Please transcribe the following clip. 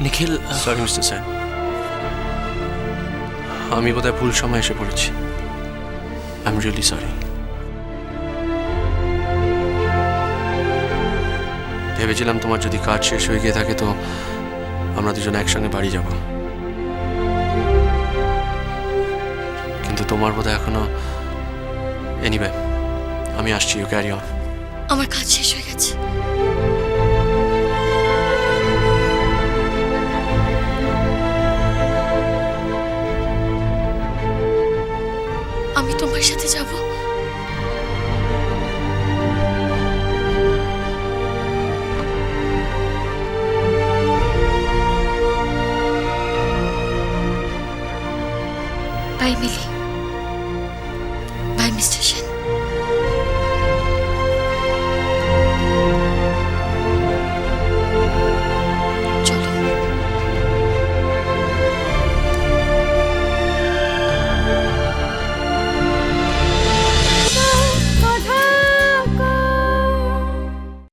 নিখিল, sorry mister Sen, আমি বোধহয় ভুল সময় এসে পড়েছি। I am really sorry. ভেবেছিলাম তোমার যদি কাজ শেষ হয়ে গিয়ে থাকে তো আমরা দুজন একসঙ্গে বাড়ি যাব, কিন্তু তোমার বোধহয় এখনো। এনিওয়ে, আমি আসছি, ইউ ক্যারি অন। আমার কাজ শেষ হয়ে গেছে। আমি তোমার সাথে যাব। বাই মিলি।